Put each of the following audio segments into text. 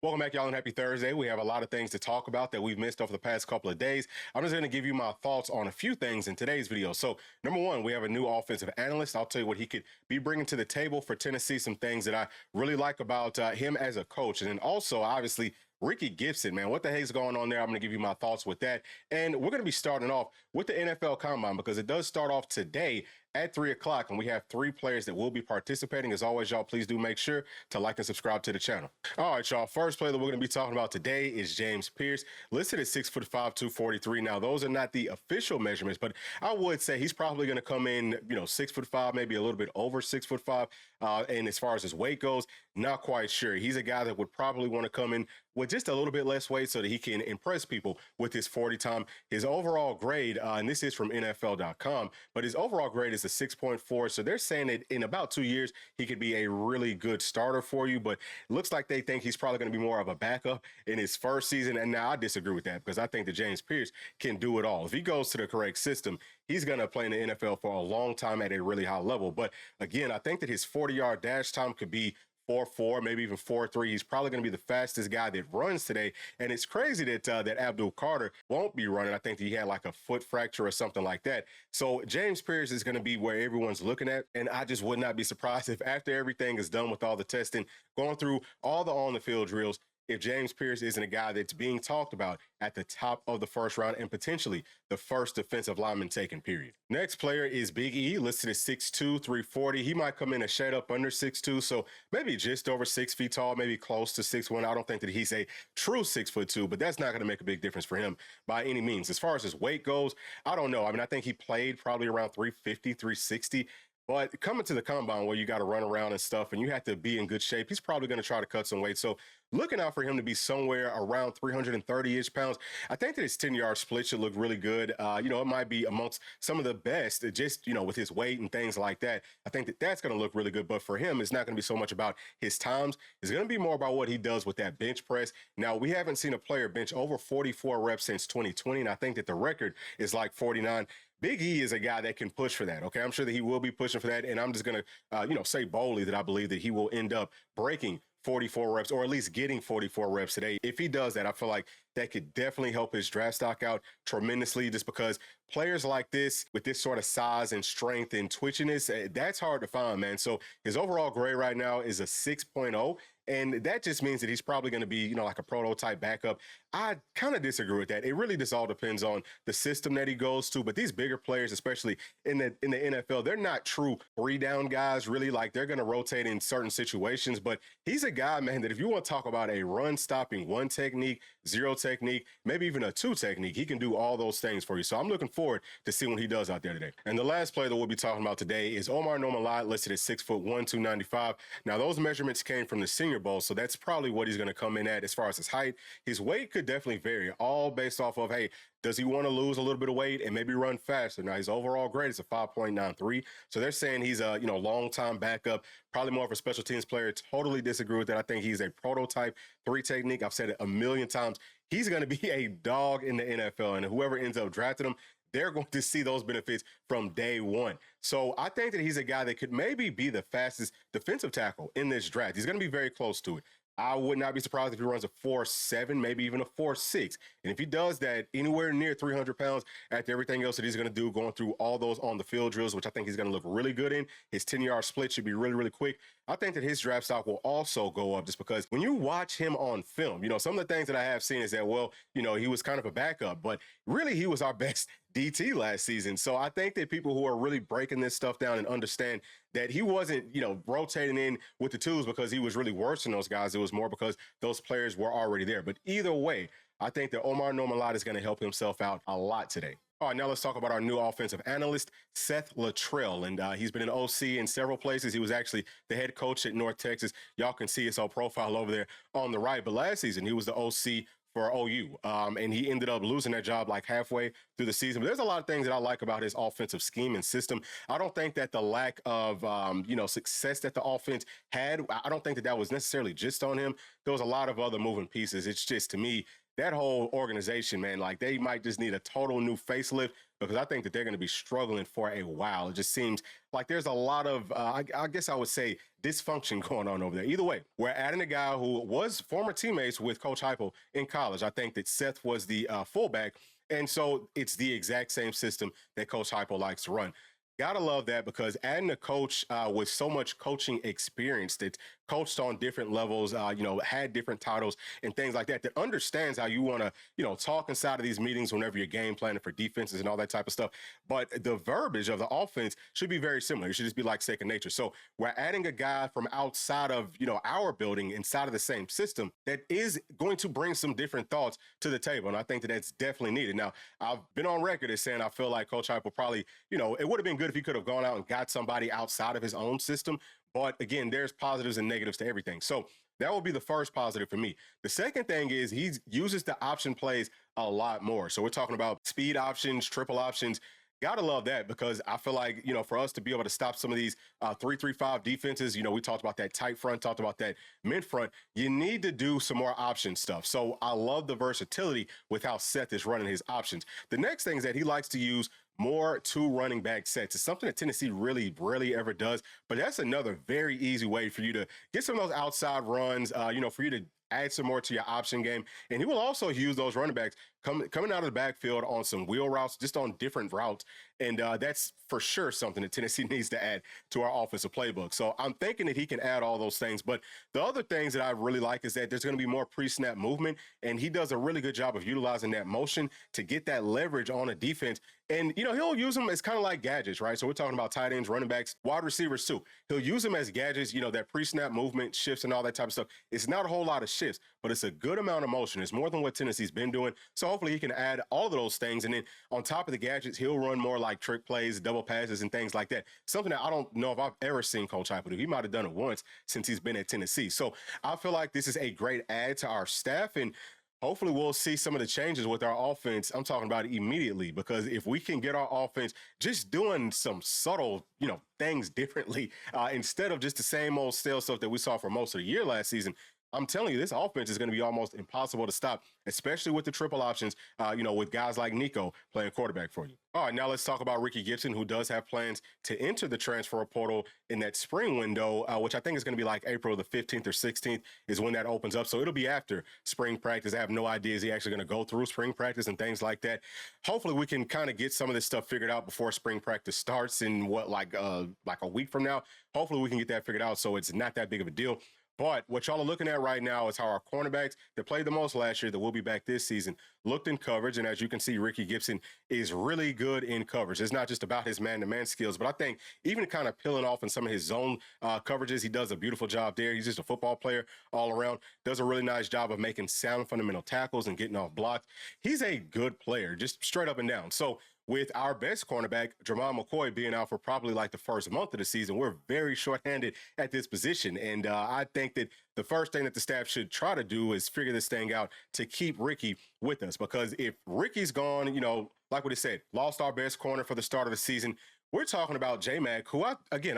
Welcome back, y'all, and happy Thursday. We have a lot of things to talk about that we've missed over the past couple of days. I'm just going to give you my thoughts on a few things in today's video. So, number one, we have a new offensive analyst. I'll tell you what he could be bringing to the table for Tennessee, some things that I really like about him as a coach. And then also, obviously, Rickey Gibson, man, what the heck's going on there? I'm going to give you my thoughts with that. And we're going to be starting off with the NFL Combine because it does start off today at 3 o'clock, and we have 3 players that will be participating. As always, y'all, please do make sure to like and subscribe to the channel. All right, y'all, first player that we're going to be talking about today is James Pierce, listed at 6'5", 243. Now, those are not the official measurements, but I would say he's probably going to come in, 6'5", maybe a little bit over 6'5". And as far as his weight goes, not quite sure. He's a guy that would probably want to come in with just a little bit less weight so that he can impress people with his 40 time. His overall grade, and this is from NFL.com, but his overall grade is a 6.4. So they're saying that in about 2 years, he could be a really good starter for you, but it looks like they think he's probably going to be more of a backup in his first season. And now I disagree with that because I think that James Pierce can do it all. If he goes to the correct system, he's going to play in the NFL for a long time at a really high level. But again, I think that his 40-yard dash time could be 4.4, maybe even 4.3. He's probably going to be the fastest guy that runs today. And it's crazy that that Abdul Carter won't be running. I think that he had like a foot fracture or something like that. So James Pierce is going to be where everyone's looking at. And I just would not be surprised if after everything is done with all the testing, going through all the on-the-field drills, if James Pierce isn't a guy that's being talked about at the top of the first round and potentially the first defensive lineman taken, period. Next player is Big E, listed at 6'2", 340. He might come in a shade up under 6'2", so maybe just over 6 feet tall, maybe close to 6'1". I don't think that he's a true 6'2", but that's not going to make a big difference for him by any means. As far as his weight goes, I don't know. I mean, I think he played probably around 350, 360. But coming to the combine where you got to run around and stuff and you have to be in good shape, he's probably going to try to cut some weight. So looking out for him to be somewhere around 330-ish pounds. I think that his 10-yard split should look really good. It might be amongst some of the best just, with his weight and things like that. I think that that's going to look really good. But for him, it's not going to be so much about his times. It's going to be more about what he does with that bench press. Now, we haven't seen a player bench over 44 reps since 2020, and I think that the record is like 49. Big E is a guy that can push for that, okay? I'm sure that he will be pushing for that, and I'm just going to, say boldly that I believe that he will end up breaking 44 reps or at least getting 44 reps today. If he does that, I feel like that could definitely help his draft stock out tremendously just because players like this with this sort of size and strength and twitchiness, that's hard to find, man. So his overall grade right now is a 6.0. And that just means that he's probably going to be, like a prototype backup. I kind of disagree with that. It really just all depends on the system that he goes to. But these bigger players, especially in the NFL, they're not true 3-down guys, really. Like, they're going to rotate in certain situations. But he's a guy, man, that if you want to talk about a run-stopping 1 technique, 0 technique, maybe even a 2 technique, he can do all those things for you. So I'm looking forward to see what he does out there today. And the last player that we'll be talking about today is Omar Norman, listed at 6'1", 295. Now, those measurements came from the Senior Bowl, so that's probably what he's going to come in at as far as his height. His weight could definitely vary, all based off of, hey, does he want to lose a little bit of weight and maybe run faster? Now, his overall grade is a 5.93, so they're saying he's a long-time backup, probably more of a special teams player. Totally disagree with that. I think he's a prototype 3 technique. I've said it a million times. He's going to be a dog in the NFL, and whoever ends up drafting him, they're going to see those benefits from day one. So I think that he's a guy that could maybe be the fastest defensive tackle in this draft. He's going to be very close to it. I would not be surprised if he runs a 4.7, maybe even a 4.6. And if he does that anywhere near 300 pounds after everything else that he's going to do, going through all those on-the-field drills, which I think he's going to look really good in, his 10-yard split should be really, really quick. I think that his draft stock will also go up just because when you watch him on film, some of the things that I have seen is that, he was kind of a backup, but really he was our best DT last season. So I think that people who are really breaking this stuff down and understand that he wasn't, rotating in with the twos because he was really worse than those guys. It was more because those players were already there. But either way, I think that Omar Norman is going to help himself out a lot today. All right, now let's talk about our new offensive analyst, Seth Luttrell. And he's been an OC in several places. He was actually the head coach at North Texas. Y'all can see his whole profile over there on the right. But last season, he was the OC for OU, and he ended up losing that job like halfway through the season. But there's a lot of things that I like about his offensive scheme and system. I don't think that the lack of, success that the offense had, I don't think that was necessarily just on him. There was a lot of other moving pieces. It's just, to me, that whole organization, man, like they might just need a total new facelift because I think that they're going to be struggling for a while. It just seems like there's a lot of, I guess I would say, dysfunction going on over there. Either way, we're adding a guy who was former teammates with Coach Heupel in college. I think that Seth was the fullback. And so it's the exact same system that Coach Heupel likes to run. Gotta love that because adding a coach with so much coaching experience that coached on different levels, had different titles and things like that, that understands how you want to, talk inside of these meetings whenever you're game planning for defenses and all that type of stuff. But the verbiage of the offense should be very similar. It should just be like second nature. So we're adding a guy from outside of, our building, inside of the same system that is going to bring some different thoughts to the table. And I think that that's definitely needed. Now, I've been on record as saying I feel like Coach Heupel probably, it would have been good if he could have gone out and got somebody outside of his own system. But again, there's positives and negatives to everything. So that will be the first positive for me. The second thing is he uses the option plays a lot more. So we're talking about speed options, triple options. Gotta love that because I feel like, for us to be able to stop some of these 3-3-5 defenses, we talked about that tight front, talked about that mid front. You need to do some more option stuff. So I love the versatility with how Seth is running his options. The next thing is that he likes to use more two running back sets. It's something that Tennessee really rarely ever does, but that's another very easy way for you to get some of those outside runs, for you to add some more to your option game. And he will also use those running backs coming out of the backfield on some wheel routes, just on different routes. And that's for sure something that Tennessee needs to add to our offensive playbook. So I'm thinking that he can add all those things. But the other things that I really like is that there's going to be more pre-snap movement. And he does a really good job of utilizing that motion to get that leverage on a defense. And, he'll use them as kind of like gadgets, right? So we're talking about tight ends, running backs, wide receivers too. He'll use them as gadgets, that pre-snap movement, shifts and all that type of stuff. It's not a whole lot of shifts, but it's a good amount of motion. It's more than what Tennessee's been doing. So hopefully he can add all of those things. And then on top of the gadgets, he'll run more like trick plays, double passes and things like that. Something that I don't know if I've ever seen Coach Heupel do. He might have done it once since he's been at Tennessee. So I feel like this is a great add to our staff. And hopefully we'll see some of the changes with our offense. I'm talking about immediately, because if we can get our offense just doing some subtle, things differently, instead of just the same old stale stuff that we saw for most of the year last season, I'm telling you, this offense is going to be almost impossible to stop, especially with the triple options, with guys like Nico playing quarterback for you. All right, now let's talk about Rickey Gibson, who does have plans to enter the transfer portal in that spring window, which I think is going to be like April the 15th or 16th is when that opens up. So it'll be after spring practice. I have no idea, is he actually going to go through spring practice and things like that. Hopefully we can kind of get some of this stuff figured out before spring practice starts in like a week from now. Hopefully we can get that figured out so it's not that big of a deal. But what y'all are looking at right now is how our cornerbacks that played the most last year, that will be back this season, looked in coverage. And as you can see, Rickey Gibson is really good in coverage. It's not just about his man-to-man skills, but I think even kind of peeling off in some of his zone coverages, he does a beautiful job there. He's just a football player all around, does a really nice job of making sound fundamental tackles and getting off blocks. He's a good player, just straight up and down. So with our best cornerback, Jermon McCoy, being out for probably like the first month of the season, we're very shorthanded at this position. And I think that the first thing that the staff should try to do is figure this thing out to keep Rickey with us. Because if Rickey's gone, like what he said, lost our best corner for the start of the season, we're talking about J-Mac, who, I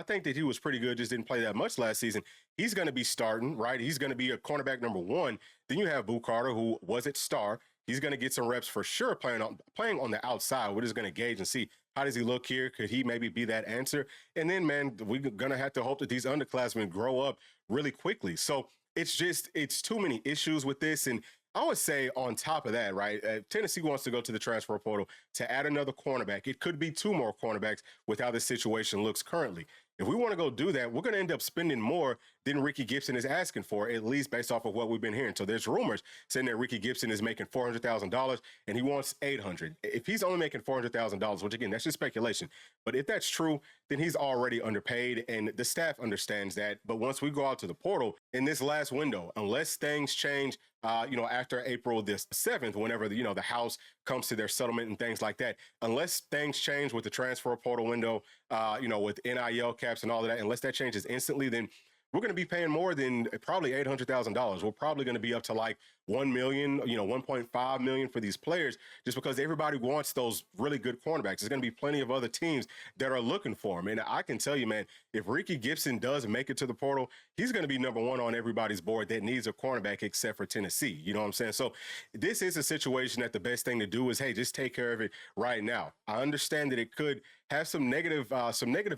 think that he was pretty good, just didn't play that much last season. He's going to be starting, right? He's going to be a cornerback number one. Then you have Boo Carter, who was at star. He's going to get some reps for sure playing on the outside. We're just going to gauge and see, how does he look here? Could he maybe be that answer? And then, man, we're going to have to hope that these underclassmen grow up really quickly. So it's too many issues with this. And I would say on top of that, right, Tennessee wants to go to the transfer portal to add another cornerback. It could be two more cornerbacks with how this situation looks currently. If we want to go do that, we're going to end up spending more than Rickey Gibson is asking for, at least based off of what we've been hearing. So there's rumors saying that Rickey Gibson is making $400,000 and he wants $800,000. If he's only making $400,000, which again, that's just speculation, but if that's true, then he's already underpaid, and the staff understands that. But once we go out to the portal in this last window, unless things change, after April the 7th, whenever the House comes to their settlement and things like that, unless things change with the transfer portal window, with NIL caps and all of that, unless that changes instantly, then we're going to be paying more than probably $800,000. We're probably going to be up to like 1 million, 1.5 million for these players, just because everybody wants those really good cornerbacks. There's going to be plenty of other teams that are looking for them. And I can tell you, man, if Rickey Gibson does make it to the portal, he's going to be number one on everybody's board that needs a cornerback except for Tennessee. You know what I'm saying? So this is a situation that the best thing to do is, hey, just take care of it right now. I understand that it could have some negative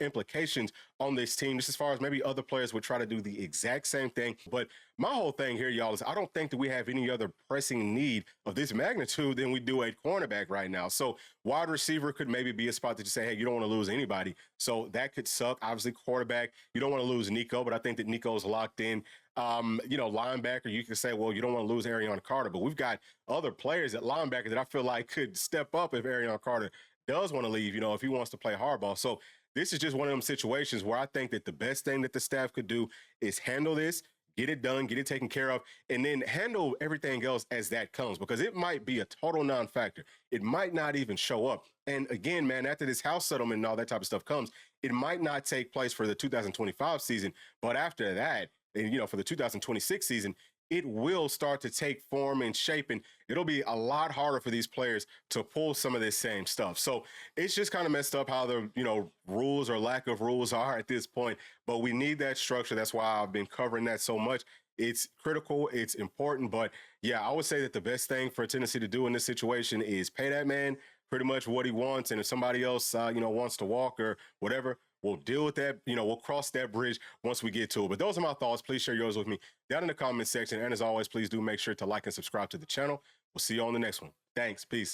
implications on this team, just as far as maybe other players would try to do the exact same thing. But my whole thing here, y'all, is I don't think that we have any other pressing need of this magnitude than we do a cornerback right now. So wide receiver could maybe be a spot that you say, hey, you don't want to lose anybody. So that could suck. Obviously, quarterback, you don't want to lose Nico, but I think that Nico's locked in. Linebacker, you can say, well, you don't want to lose Arion Carter, but we've got other players at linebacker that I feel like could step up if Arion Carter does want to leave, if he wants to play hardball. So this is just one of them situations where I think that the best thing that the staff could do is handle this, get it done, get it taken care of, and then handle everything else as that comes, because it might be a total non-factor. It might not even show up. And again, man, after this house settlement and all that type of stuff comes, it might not take place for the 2025 season, but after that, and for the 2026 season, it will start to take form and shape, and it'll be a lot harder for these players to pull some of this same stuff. So it's just kind of messed up how the, rules or lack of rules are at this point, but we need that structure. That's why I've been covering that so much. It's critical. It's important. But yeah, I would say that the best thing for Tennessee to do in this situation is pay that man pretty much what he wants. And if somebody else, wants to walk or whatever, we'll deal with that. We'll cross that bridge once we get to it. But those are my thoughts. Please share yours with me down in the comment section. And as always, please do make sure to like and subscribe to the channel. We'll see you on the next one. Thanks. Peace.